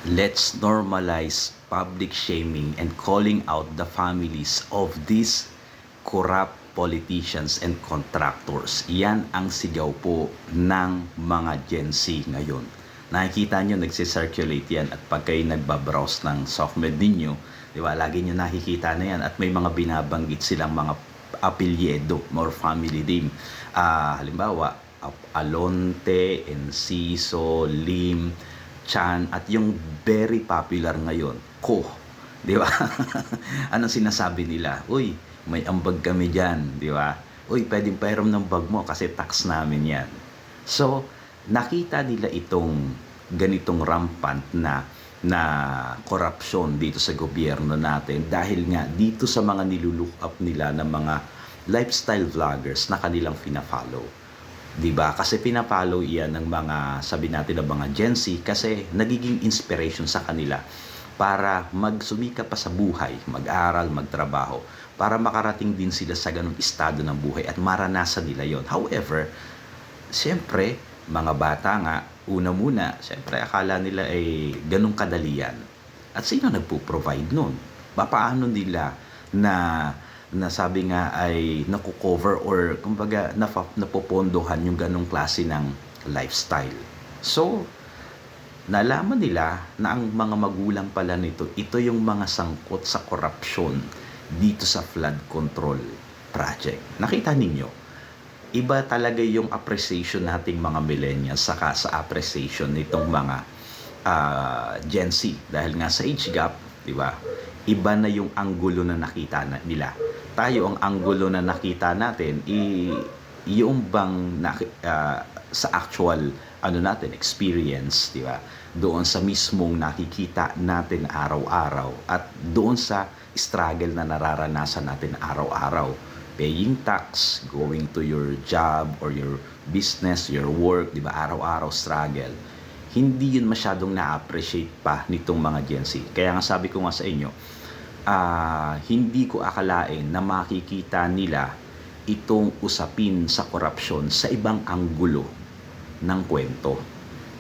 Let's normalize public shaming and calling out the families of these corrupt politicians and contractors. Yan ang sigaw po ng mga Gen Z ngayon. Nakikita nyo, nagsisirculate yan at pag kayo nagbabrowse ng SOCMED ninyo, di ba, lagi nyo nakikita na yan at may mga binabanggit silang mga apelyedo or family name. Halimbawa, Alonte, Enciso, Lim, Chan, at yung very popular ngayon, Ko. Di ba? Anong sinasabi nila? Uy, may ambag kami dyan. Di ba? Uy, pwedeng pahiram ng bag mo kasi tax namin yan. So, nakita nila itong ganitong rampant na korupsyon dito sa gobyerno natin dahil nga dito sa mga nilulook up nila ng mga lifestyle vloggers na kanilang fina-follow. 'Di ba? Kasi pina-follow iyan ng mga, sabi natin, ng mga Gen Z kasi nagiging inspiration sa kanila para magsumika pa sa buhay, mag-aral, magtrabaho, para makarating din sila sa ganung estado ng buhay at maranasan nila 'yon. However, siyempre, mga bata nga, una muna, siyempre akala nila ay ganung kadali yan. At sino nagpo-provide nun? Paano nila na sabi nga ay nakukover or kumbaga napopondohan yung ganong klase ng lifestyle. So, nalaman nila na ang mga magulang pala nito, ito yung mga sangkot sa korupsyon dito sa flood control project. Nakita ninyo, iba talaga yung appreciation nating mga millennials saka sa appreciation nitong mga Gen Z. Dahil nga sa age gap, di ba? Iba na yung anggulo na nakita nila. Tayo, ang anggulo na nakita natin, yung bang sa actual natin, experience, di ba? Doon sa mismong nakikita natin araw-araw at doon sa struggle na nararanasan natin araw-araw. Paying tax, going to your job or your business, your work, di ba? Araw-araw struggle. Hindi yun masyadong na-appreciate pa nitong mga Gen Z. Kaya nga sabi ko nga sa inyo, hindi ko akalain na makikita nila itong usapin sa korupsyon sa ibang anggulo ng kwento.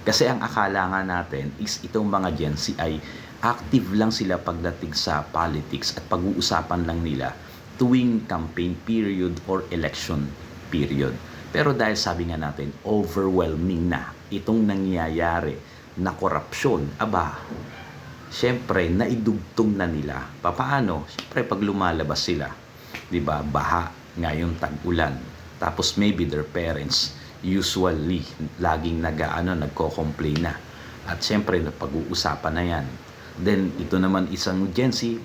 Kasi ang akala nga natin is itong mga Gen Z ay active lang sila pagdating sa politics at pag-uusapan lang nila tuwing campaign period or election period. Pero dahil sabi nga natin, overwhelming na itong nangyayari na korupsyon, siyempre, naidugtong na nila. Paano? Siyempre, pag lumalabas sila, di ba, baha, ngayon tag-ulan. Tapos maybe their parents, usually, laging nagko-complain na. At siyempre, pag-uusapan na yan. Then, ito naman isang Gen Z,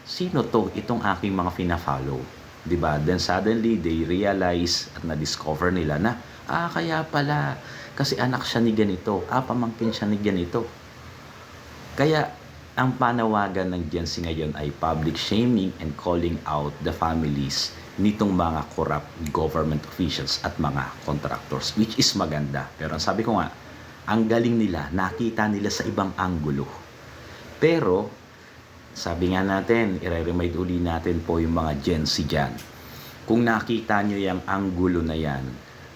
sino to? Itong aking mga fina-follow. Di ba? Then suddenly, they realize at na-discover nila na, kaya pala, kasi anak siya ni ganito, pamangkin siya ni ganito. Kaya, ang panawagan ng Gen Z ngayon ay public shaming and calling out the families nitong mga corrupt government officials at mga contractors, which is maganda. Pero ang sabi ko nga, ang galing nila, nakita nila sa ibang anggulo. Pero, sabi nga natin, i-remind uli natin po yung mga Gen Z dyan. Kung nakita nyo yung anggulo na yan,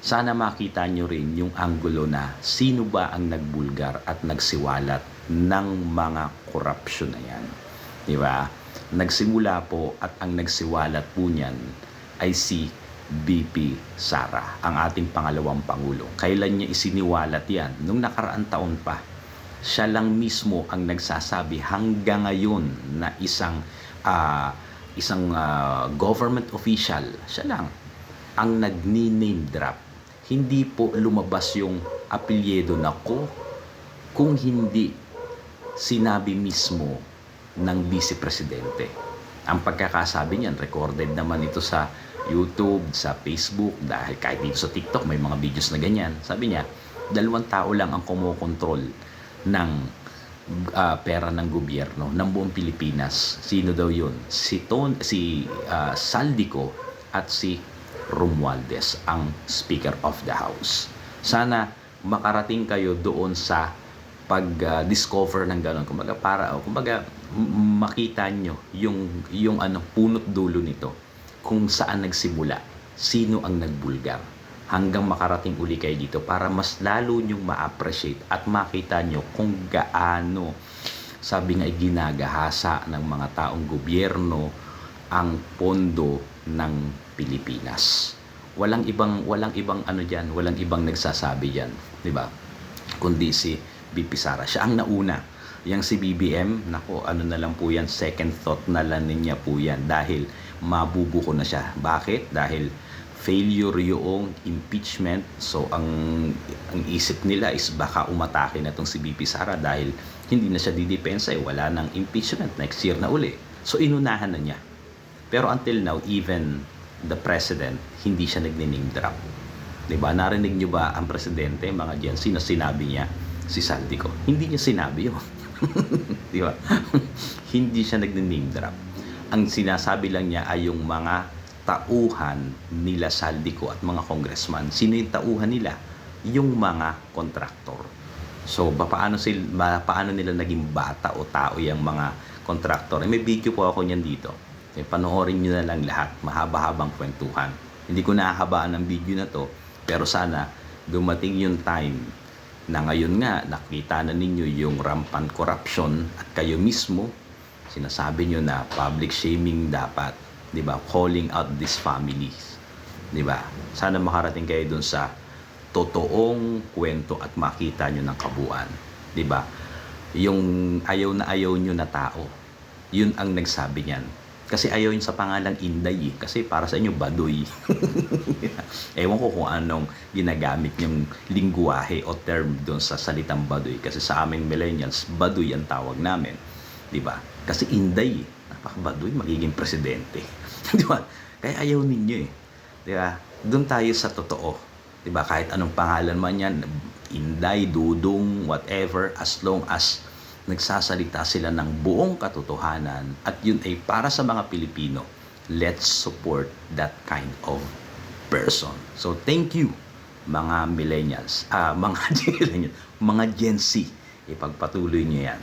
sana makita nyo rin yung anggulo na sino ba ang nagbulgar at nagsiwalat ng mga korupsyon na yan. Di ba? Nagsimula po at ang nagsiwalat po niyan ay si BP Sara, ang ating pangalawang Pangulo. Kailan niya isiniwalat yan? Nung nakaraang taon pa. Siya lang mismo ang nagsasabi hanggang ngayon na isang government official, siya lang ang nag-name drop. Hindi po lumabas yung apelyido na Ko kung hindi sinabi mismo ng Vice Presidente. Ang pagkakasabi niyan, recorded naman ito sa YouTube, sa Facebook, dahil kahit dito sa TikTok may mga videos na ganyan. Sabi niya, 2 tao lang ang kumokontrol ng pera ng gobyerno ng buong Pilipinas. Sino daw yun? Si Saldico at si Romualdez, ang Speaker of the House. Sana makarating kayo doon sa pag-discover ng gano'n. Kumbaga makita nyo yung punot dulo nito, kung saan nagsimula, sino ang nagbulgar, hanggang makarating uli kayo dito para mas lalo nyong ma-appreciate at makita nyo kung gaano sabi nga ay ginagahasa ng mga taong gobyerno ang pondo ng Pilipinas. Walang ibang ano diyan, walang ibang nagsasabi diyan, 'di ba? Kundi si BP Sara. Siya ang nauna. Yang si BBM, nako, ano na lang po yan, second thought na lang niya po yan dahil mabubuko na siya. Bakit? Dahil failure yung impeachment. So, ang isip nila is baka umatake na itong si BP Sara dahil hindi na siya didepensa, wala nang impeachment, next year na uli. So, inunahan na niya. Pero until now, even the president, hindi siya nag-name drop. Diba? Narinig nyo ba ang presidente, mga Gen Z, na sinabi niya si Saldico? Hindi niya sinabi yun. Diba? Hindi siya nag-name drop. Ang sinasabi lang niya ay yung mga tauhan nila Saldico at mga congressman. Sino yung tauhan nila? Yung mga kontraktor. So, paano nila naging bata o tao yung mga kontraktor? May video po ako niyan dito. Panoorin nyo na lang lahat. Mahaba-habang kwentuhan. Hindi ko nahahabaan ang video na to, pero sana dumating yung time na ngayon nga nakita na ninyo yung rampant corruption at kayo mismo sinasabi nyo na public shaming dapat, 'di ba? Calling out these families, 'di ba? Sana makarating kayo dun sa totoong kwento at makita nyo ng kabuuan, 'di ba? Yung ayaw na ayaw nyo na tao, yun ang nagsabi niyan. Kasi ayaw yun sa pangalang Inday, kasi para sa inyo Baduy. Ewan ko kung anong ginagamit yung lingwahe o term doon sa salitang Baduy. Kasi sa aming millennials, Baduy ang tawag namin. Diba? Kasi Inday, napaka-Baduy, magiging presidente. Diba? Kaya ayaw ninyo eh. Diba? Doon tayo sa totoo. Diba? Kahit anong pangalan man yan, Inday, Dudong, whatever, as long as nagsasalita sila ng buong katotohanan at yun ay para sa mga Pilipino, let's support that kind of person. So thank you mga millennials, mga Gen Z, ipagpatuloy niyo yan.